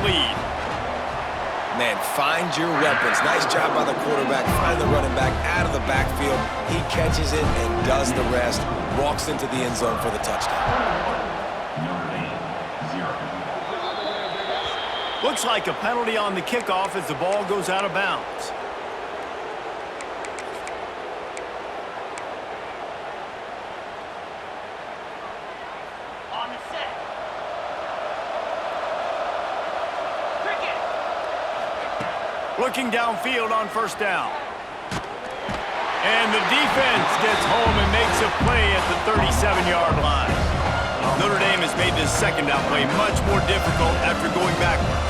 lead. Man, find your weapons. Nice job by the quarterback. Find the running back out of the backfield. He catches it and does the rest. Walks into the end zone for the touchdown. Looks like a penalty on the kickoff as the ball goes out of bounds. Looking downfield on first down. And the defense gets home and makes a play at the 37-yard line. Notre Dame has made this second down play much more difficult after going backwards.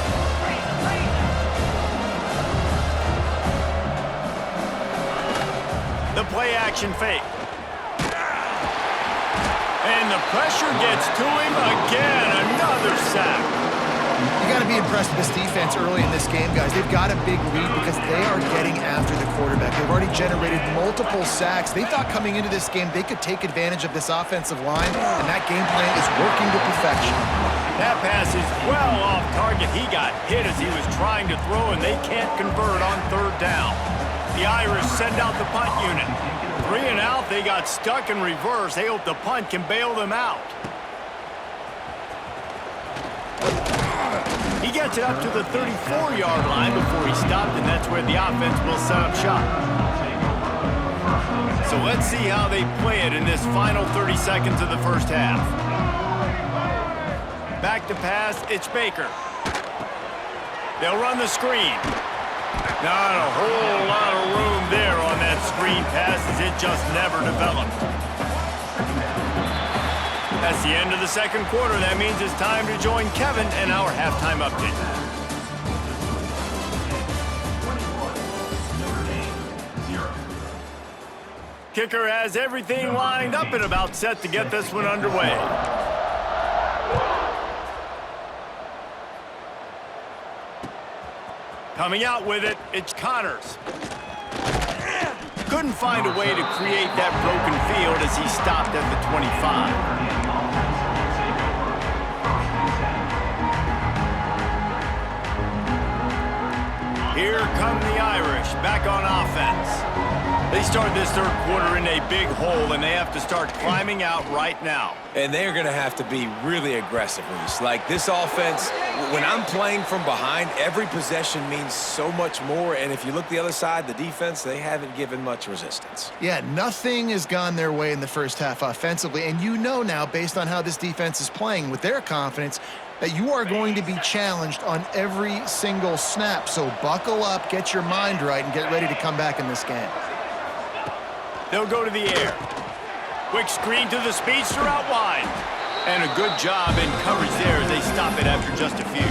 The play action fake. And the pressure gets to him again. Another sack. You got to be impressed with this defense early in this game, guys. They've got a big lead because they are getting after the quarterback. They've already generated multiple sacks. They thought coming into this game they could take advantage of this offensive line, and that game plan is working to perfection. That pass is well off target. He got hit as he was trying to throw, and they can't convert on third down. The Irish send out the punt unit. 3 and out, they got stuck in reverse. They hope the punt can bail them out. He gets it up to the 34-yard line before he stopped, and that's where the offense will set up shop. So let's see how they play it in this final 30 seconds of the first half. Back to pass, it's Baker. They'll run the screen. Not a whole lot of room there on that screen pass as it just never developed. That's the end of the second quarter. That means it's time to join Kevin and our halftime update. Kicker has everything lined up and about set to get this one underway. Coming out with it, it's Connors. Couldn't find a way to create that broken field as he stopped at the 25. Here come the Irish, back on offense. They start this third quarter in a big hole, and they have to start climbing out right now. And they're going to have to be really aggressive, Reese. Like this offense, when I'm playing from behind, every possession means so much more. And if you look the other side, the defense, they haven't given much resistance. Yeah, nothing has gone their way in the first half offensively. And you know now, based on how this defense is playing with their confidence, that you are going to be challenged on every single snap. So buckle up, get your mind right, and get ready to come back in this game. They'll go to the air. Quick screen to the speedster out wide. And a good job in coverage there as they stop it after just a few.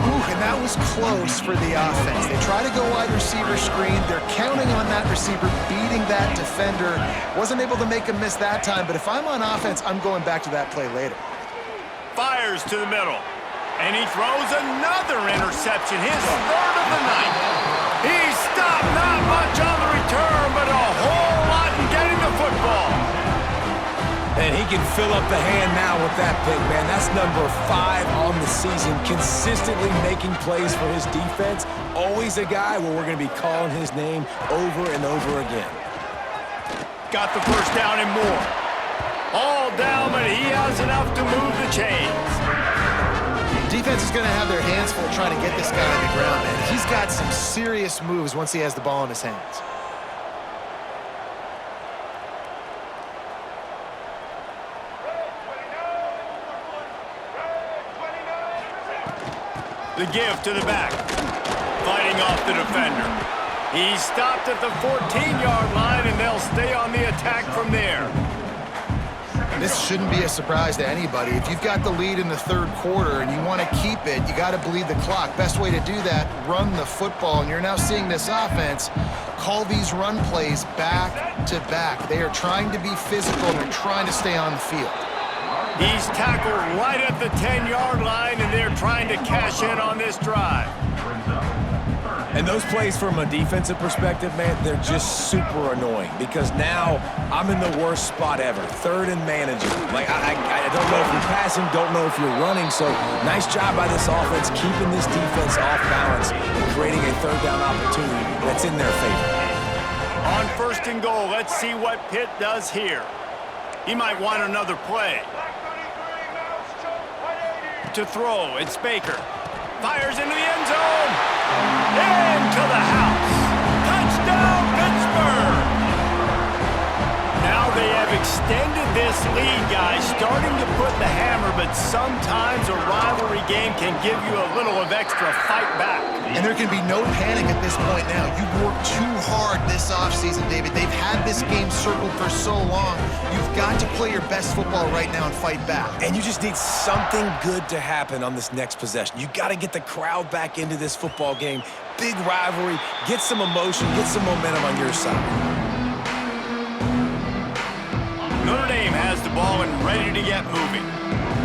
Ooh, and that was close for the offense. They try to go wide receiver screen. They're counting on that receiver beating that defender. Wasn't able to make a miss that time, but if I'm on offense, I'm going back to that play later. Fires to the middle. And he throws another interception, his third of the night. He stopped, not much on the return, but a whole lot in getting the football. And he can fill up the hand now with that pick, man. That's number 5 on the season, consistently making plays for his defense. Always a guy where we're going to be calling his name over and over again. Got the first down and more. All down, but he has enough to move the chains. Defense is going to have their hands full trying to get this guy on the ground, man. He's got some serious moves once he has the ball in his hands. The give to the back. Fighting off the defender. He stopped at the 14-yard line, and they'll stay on the attack from there. This shouldn't be a surprise to anybody. If you've got the lead in the third quarter and you want to keep it, you got to bleed the clock. Best way to do that, run the football. And you're now seeing this offense call these run plays back to back. They are trying to be physical and they're trying to stay on the field. He's tackled right at the 10-yard line, and they're trying to cash in on this drive. And those plays from a defensive perspective, man, they're just super annoying because now I'm in the worst spot ever. Third and managing. Like, I don't know if you're passing, don't know if you're running. So nice job by this offense keeping this defense off balance and creating a third down opportunity that's in their favor. On 1st and goal, let's see what Pitt does here. He might want another play. To throw, it's Baker. Fires into the end zone. Into the house. Touchdown, Pittsburgh. Now they have extended this lead, guys, starting to put the hammer, but sometimes a rivalry game can give you a little of extra fight back. And there can be no panic at this point now. You've worked too hard this offseason, David. They've had this game circled for so long. You've got to play your best football right now and fight back. And you just need something good to happen on this next possession. You got to get the crowd back into this football game. Big rivalry. Get some emotion. Get some momentum on your side. Notre Dame has the ball and ready to get moving.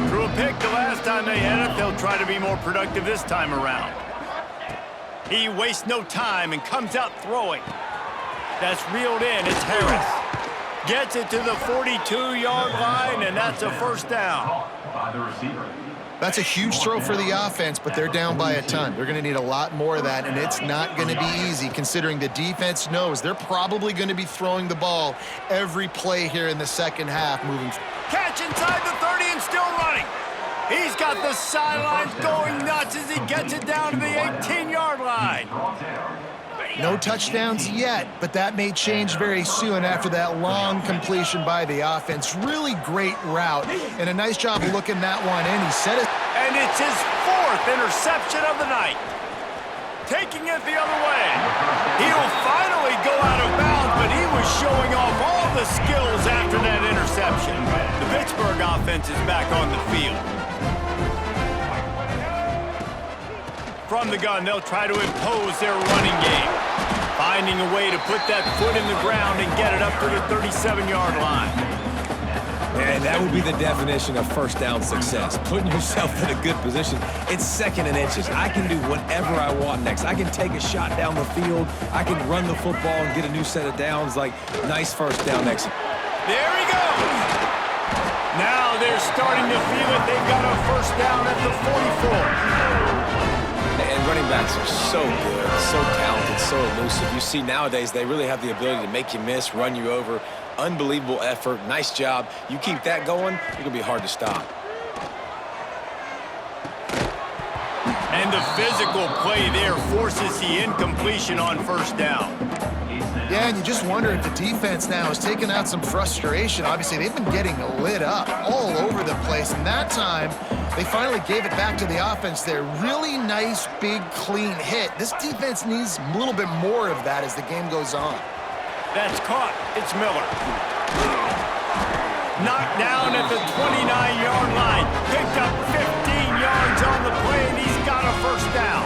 Threw a pick the last time they had it. They'll try to be more productive this time around. He wastes no time and comes out throwing. That's reeled in. It's Harris. Gets it to the 42-yard line, and that's a first down. That's a huge throw for the offense, but they're down by a ton. They're going to need a lot more of that, and it's not going to be easy considering the defense knows they're probably going to be throwing the ball every play here in the second half moving. Catch inside the 30 and still running. He's got the sidelines going nuts as he gets it down to the 18-yard line. No touchdowns yet, but that may change very soon after that long completion by the offense. Really great route, and a nice job looking that one in. He set it. And it's his 4th interception of the night. Taking it the other way. He'll finally go out of bounds, but he was showing off all the skills after that interception. The Pittsburgh offense is back on the field. From the gun, they'll try to impose their running game. Finding a way to put that foot in the ground and get it up to the 37-yard line. And that would be the definition of first down success. Putting yourself in a good position. It's 2nd and inches. I can do whatever I want next. I can take a shot down the field. I can run the football and get a new set of downs. Like, nice first down exit. There he goes. Now they're starting to feel it. They've got a first down at the 44. And running backs are so good, so talented, so elusive. You see nowadays they really have the ability to make you miss, run you over. Unbelievable effort. Nice job. You keep that going, it's going to be hard to stop. And the physical play there forces the incompletion on first down. Yeah, and you just wonder if the defense now is taking out some frustration. Obviously, they've been getting lit up all over the place, and that time they finally gave it back to the offense there. Really nice, big, clean hit. This defense needs a little bit more of that as the game goes on. That's caught. It's Miller. Knocked down at the 29-yard line. Picked up 15 yards on the play, and he's got a first down.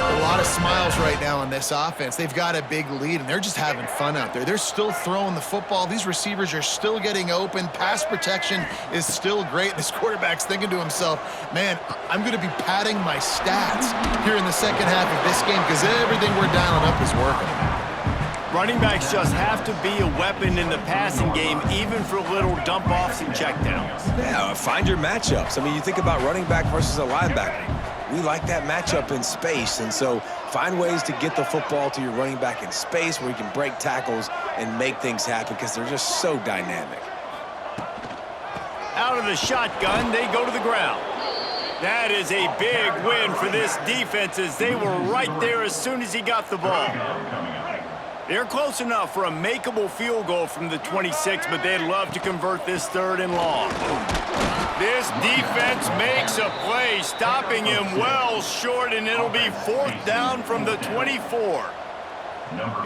A lot of smiles right now on this offense. They've got a big lead, and they're just having fun out there. They're still throwing the football. These receivers are still getting open. Pass protection is still great. This quarterback's thinking to himself, man, I'm going to be padding my stats here in the second half of this game because everything we're dialing up is working. Running backs just have to be a weapon in the passing game, even for little dump-offs and checkdowns. Yeah, find your matchups. I mean, you think about running back versus a linebacker. We like that matchup in space, and so find ways to get the football to your running back in space where you can break tackles and make things happen because they're just so dynamic. Out of the shotgun, they go to the ground. That is a big win for this defense as they were right there as soon as he got the ball. They're close enough for a makeable field goal from the 26, but they'd love to convert this 3rd and long. This defense makes a play, stopping him well short, and it'll be 4th down from the 24.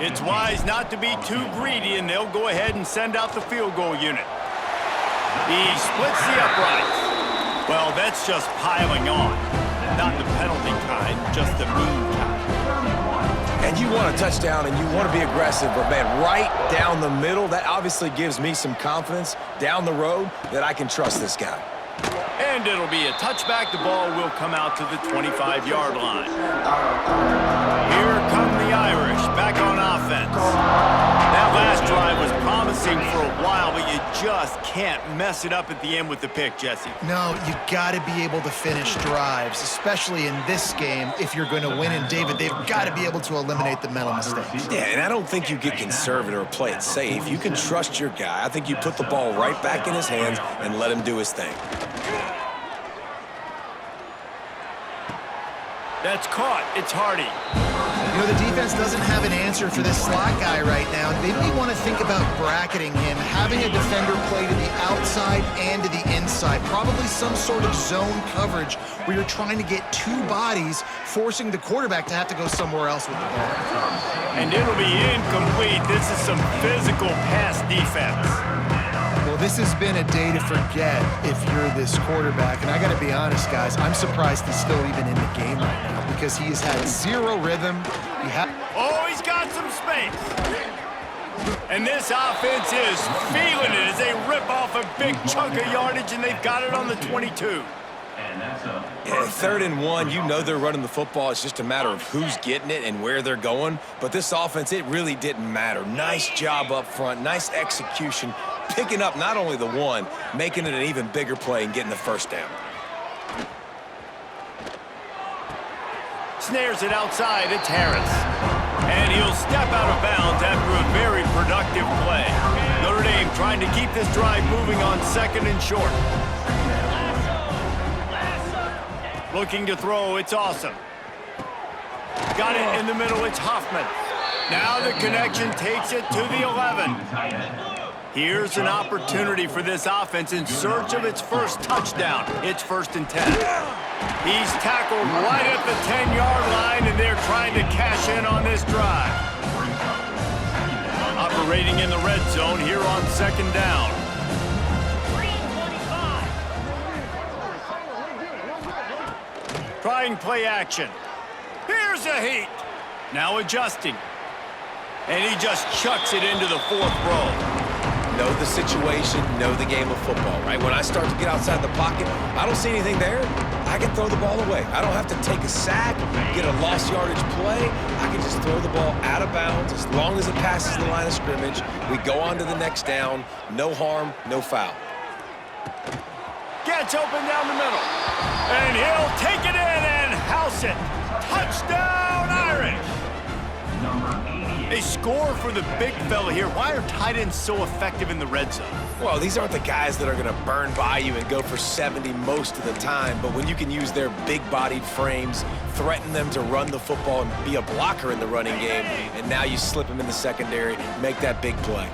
It's wise not to be too greedy, and they'll go ahead and send out the field goal unit. He splits the uprights. Well, that's just piling on. Not the penalty kind, just the mean kind. And you want a touchdown and you want to be aggressive, but man, right down the middle, that obviously gives me some confidence down the road that I can trust this guy. And it'll be a touchback. The ball will come out to the 25-yard line. Here come the Irish back on offense. That last drive was promising for a while, but you just can't mess it up at the end with the pick, Jesse. No, you got to be able to finish drives, especially in this game. If you're going to win, and David, they've got to be able to eliminate the mental mistakes. Yeah, and I don't think you get conservative or play it safe. You can trust your guy. I think you put the ball right back in his hands and let him do his thing. That's caught. It's Hardy. You know, the defense doesn't have an answer for this slot guy right now. They may want to think about bracketing him, having a defender play to the outside and to the inside. Probably some sort of zone coverage where you're trying to get two bodies, forcing the quarterback to have to go somewhere else with the ball. And it'll be incomplete. This is some physical pass defense. Well, this has been a day to forget if you're this quarterback. And I got to be honest, guys, I'm surprised he's still even in the game right now because he has had zero rhythm. Oh, he's got some space. And this offense is feeling it as they rip off a big chunk of yardage, and they've got it on the 22. Yeah, 3rd and 1, you know they're running the football. It's just a matter of who's getting it and where they're going. But this offense, it really didn't matter. Nice job up front, nice execution, picking up not only the one, making it an even bigger play and getting the first down. Snares it outside. It's Harris. And he'll step out of bounds after a very productive play. Notre Dame trying to keep this drive moving on 2nd and short. Looking to throw, it's Awesome. Got it in the middle, it's Hoffman. Now the connection takes it to the 11. Here's an opportunity for this offense in search of its first touchdown. It's 1st and 10. He's tackled right at the 10-yard line, and they're trying to cash in on this drive. Operating in the red zone here on 2nd down. Trying play action. Here's a heat. Now adjusting. And he just chucks it into the 4th row. Know the situation, know the game of football, right? When I start to get outside the pocket, I don't see anything there, I can throw the ball away. I don't have to take a sack, get a lost yardage play. I can just throw the ball out of bounds as long as it passes the line of scrimmage. We go on to the next down. No harm, no foul. Gets open down the middle. And he'll take it in and house it. Touchdown, Irish! They score for the big fella here. Why are tight ends so effective in the red zone? Well, these aren't the guys that are going to burn by you and go for 70 most of the time, but when you can use their big-bodied frames, threaten them to run the football and be a blocker in the running game, and now you slip them in the secondary, make that big play.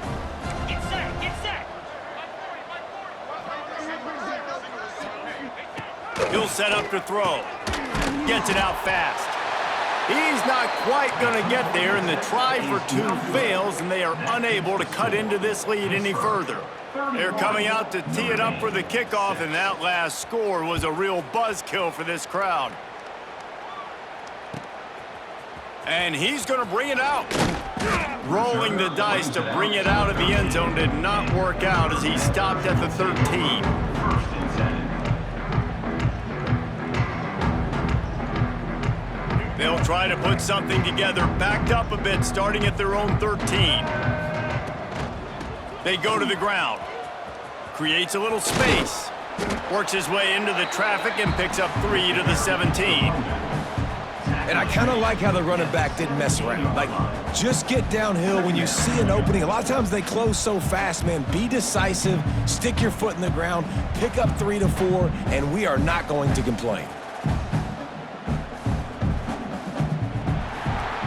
Get set, get set. He'll set up to throw. Gets it out fast. He's not quite going to get there, and the try for 2 fails, and they are unable to cut into this lead any further. They're coming out to tee it up for the kickoff, and that last score was a real buzzkill for this crowd. And he's going to bring it out. Rolling the dice to bring it out of the end zone did not work out as he stopped at the 13. They'll try to put something together, backed up a bit, starting at their own 13. They go to the ground. Creates a little space. Works his way into the traffic and picks up 3 to the 17. And I kind of like how the running back didn't mess around. Like, just get downhill when you see an opening. A lot of times they close so fast, man. Be decisive, stick your foot in the ground, pick up 3 to 4, and we are not going to complain.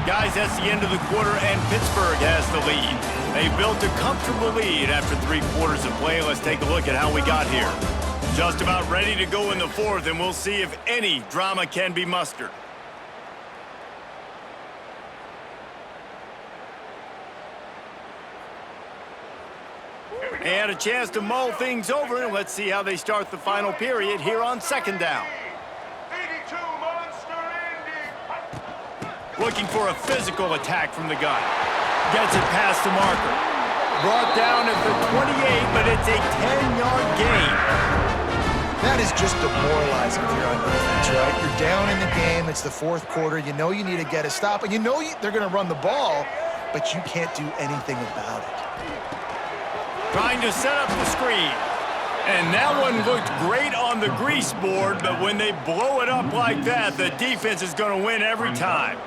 Guys, that's the end of the quarter, and Pittsburgh has the lead. They built a comfortable lead after 3 quarters of play. Let's take a look at how we got here. Just about ready to go in the 4th, and we'll see if any drama can be mustered. And a chance to mull things over, and let's see how they start the final period here on 2nd down. Looking for a physical attack from the gun. Gets it past the marker. Brought down at the 28, but it's a 10-yard gain. That is just demoralizing if you're on defense, right? You're down in the game. It's the fourth quarter. You know you need to get a stop, and you know they're going to run the ball, but you can't do anything about it. Trying to set up the screen. And that one looked great on the grease board, but when they blow it up like that, the defense is going to win every time.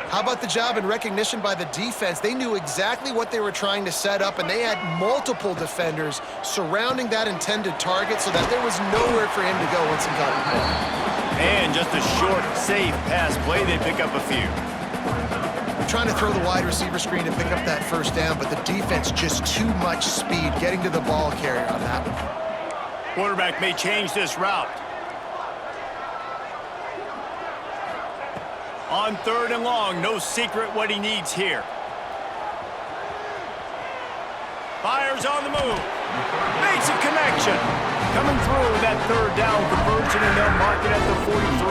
How about the job and recognition by the defense? They knew exactly what they were trying to set up, and they had multiple defenders surrounding that intended target so that there was nowhere for him to go once he got the ball. And just a short, safe pass play, they pick up a few. They're trying to throw the wide receiver screen to pick up that first down, but the defense just too much speed getting to the ball carrier on that one. Quarterback may change this route. On 3rd and long, no secret what he needs here. Fires on the move. Makes a connection. Coming through with that 3rd down conversion, and they'll mark it at the 43.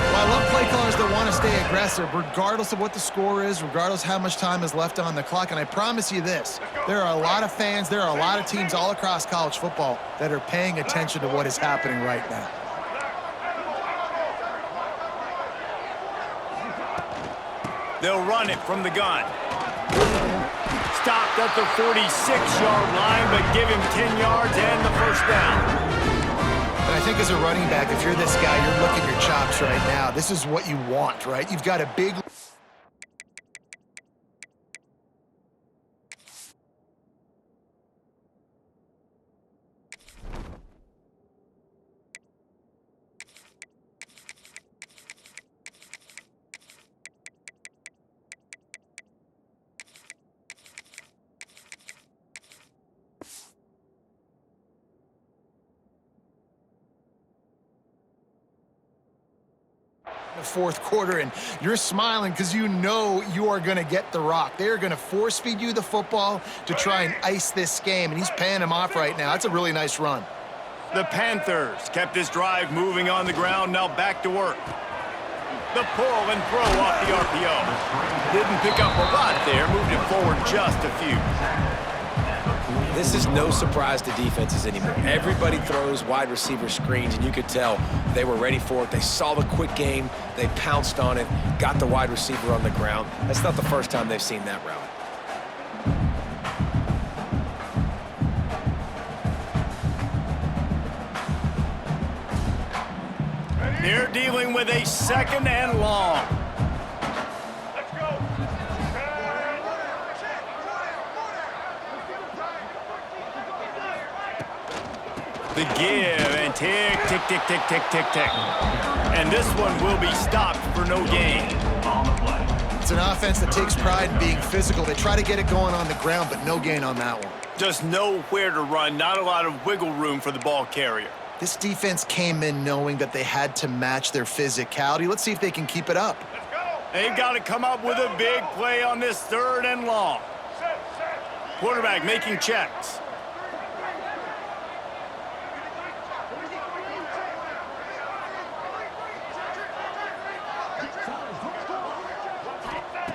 Well, I love play callers that want to stay aggressive, regardless of what the score is, regardless how much time is left on the clock. And I promise you this, there are a lot of fans, there are a lot of teams all across college football that are paying attention to what is happening right now. They'll run it from the gun. Stopped at the 46-yard line, but give him 10 yards and the first down. But I think as a running back, if you're this guy, you're licking your chops right now. This is what you want, right? You've got a big... the fourth quarter, and you're smiling because you know you are going to get the rock. They're going to force feed you the football to try and ice this game, and he's paying him off right now. That's a really nice run. The Panthers kept this drive moving on the ground, now back to work. The pull and throw off the RPO. Didn't pick up a lot there, moved it forward just a few. This is no surprise to defenses anymore. Everybody throws wide receiver screens, and you could tell they were ready for it. They saw the quick game. They pounced on it, got the wide receiver on the ground. That's not the first time they've seen that route. They're dealing with a 2nd and long. The give and tick, tick, tick, tick, tick, tick, tick. And this one will be stopped for no gain. It's an offense that takes pride in being physical. They try to get it going on the ground, but no gain on that one. Just nowhere to run, not a lot of wiggle room for the ball carrier. This defense came in knowing that they had to match their physicality. Let's see if they can keep it up. They've got to come up with a big play on this 3rd and long. Quarterback making checks.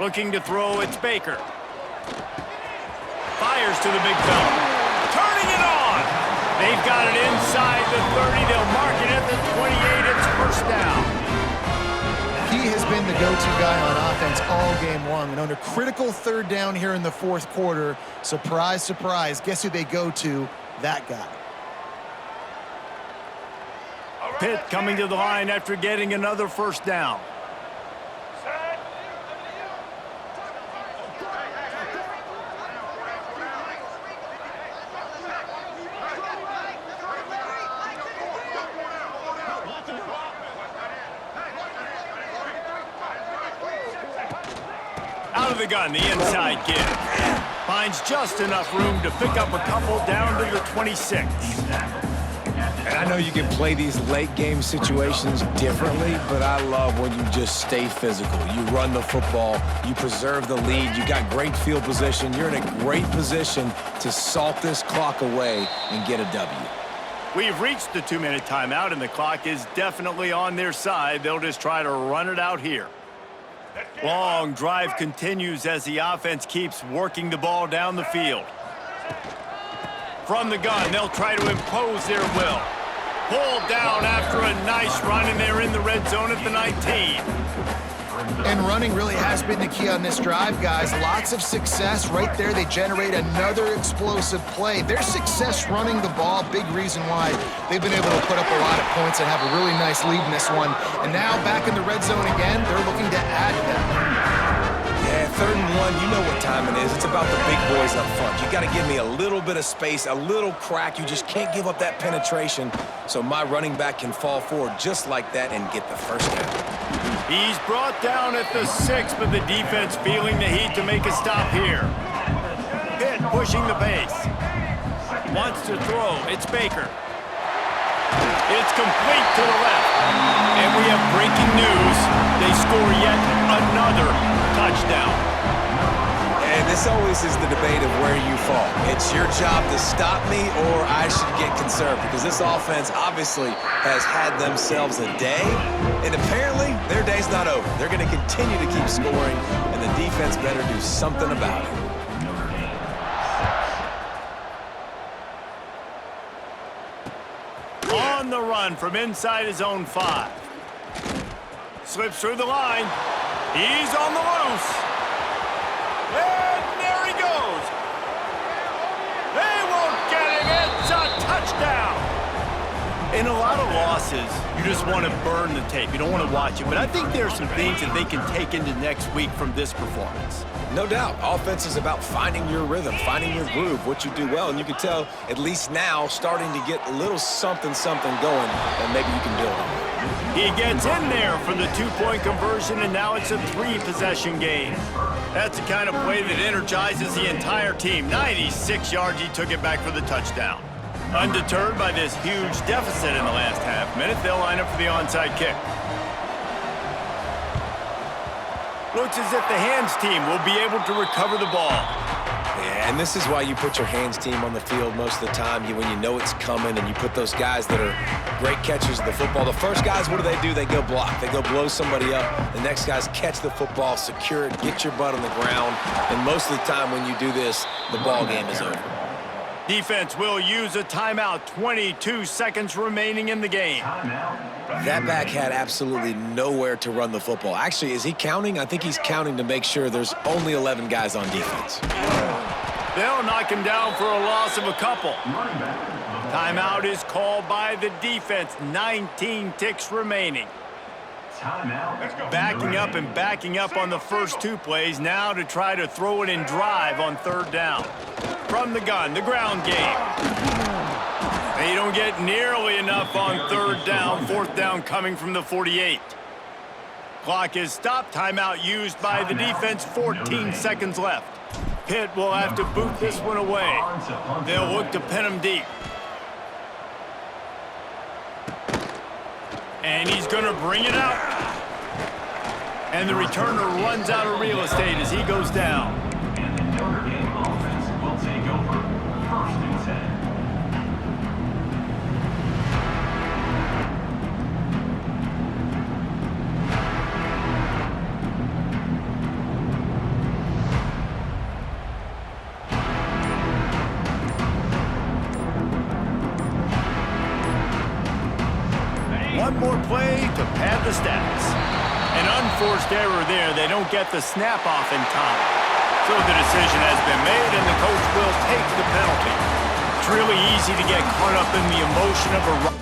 Looking to throw, it's Baker. Fires to the big fella. Turning it on! They've got it inside the 30. They'll mark it at the 28. It's first down. He has been the go-to guy on offense all game long. And under critical 3rd down here in the 4th quarter, surprise, surprise, guess who they go to? That guy. Pitt coming to the line after getting another first down. Out of the gun, the inside give. Finds just enough room to pick up a couple down to the 26. And I know you can play these late game situations differently, but I love when you just stay physical. You run the football, you preserve the lead, you got great field position. You're in a great position to salt this clock away and get a W. We've reached the 2-minute timeout, and the clock is definitely on their side. They'll just try to run it out here. Long drive continues as the offense keeps working the ball down the field. From the gun, they'll try to impose their will. Pulled down after a nice run, and they're in the red zone at the 19. And running really has been the key on this drive, guys. Lots of success right there. They generate another explosive play. Their success running the ball, big reason why they've been able to put up a lot of points and have a really nice lead in this one. And now back in the red zone again, they're looking to add to that. Yeah, 3rd and 1, you know what time it is. It's about the big boys up front. You got to give me a little bit of space, a little crack. You just can't give up that penetration so my running back can fall forward just like that and get the first down. He's brought down at the 6, but the defense feeling the heat to make a stop here. Pitt pushing the pace. Wants to throw. It's Baker. It's complete to the left. And we have breaking news. They score yet another touchdown. And this always is the debate of where you fall. It's your job to stop me or I should get conserved because this offense obviously has had themselves a day, and apparently their day's not over. They're going to continue to keep scoring, and the defense better do something about it. On the run from inside his own 5. Slips through the line. He's on the loose. And there he goes. They won't get him. It's a touchdown. In a lot of losses, you just want to burn the tape. You don't want to watch it. But I think there are some things that they can take into next week from this performance. No doubt. Offense is about finding your rhythm, finding your groove, what you do well. And you can tell, at least now, starting to get a little something going that maybe you can build on. He gets in there for the 2-point conversion, and now it's a 3-possession game. That's the kind of play that energizes the entire team. 96 yards, he took it back for the touchdown. Undeterred by this huge deficit in the last half minute, they'll line up for the onside kick. Looks as if the hands team will be able to recover the ball. Yeah, and this is why you put your hands team on the field most of the time when you know it's coming, and you put those guys that are great catchers of the football. The first guys, what do? They go block. They go blow somebody up. The next guys catch the football, secure it, get your butt on the ground. And most of the time when you do this, the ball game is over. Defense will use a timeout. 22 seconds remaining in the game. That back had absolutely nowhere to run the football. Actually, is he counting? I think he's counting to make sure there's only 11 guys on defense. They'll knock him down for a loss of a couple. Timeout is called by the defense. 19 ticks remaining. Backing up on the first 2 plays now to try to throw it and drive on 3rd down. From the gun, the ground game. They don't get nearly enough on 3rd down. 4th down coming from the 48. Clock is stopped. Timeout used by the defense. 14 seconds left. Pitt will have to boot this one away. They'll look to pin him deep. And he's going to bring it out. And the returner runs out of real estate as he goes down. And the Notre Dame offense will take over 1st and 10. One more play to pad the stats. An unforced error there. They don't get the snap off in time. So the decision has been made, and the coach will take the penalty. It's really easy to get caught up in the emotion of a run.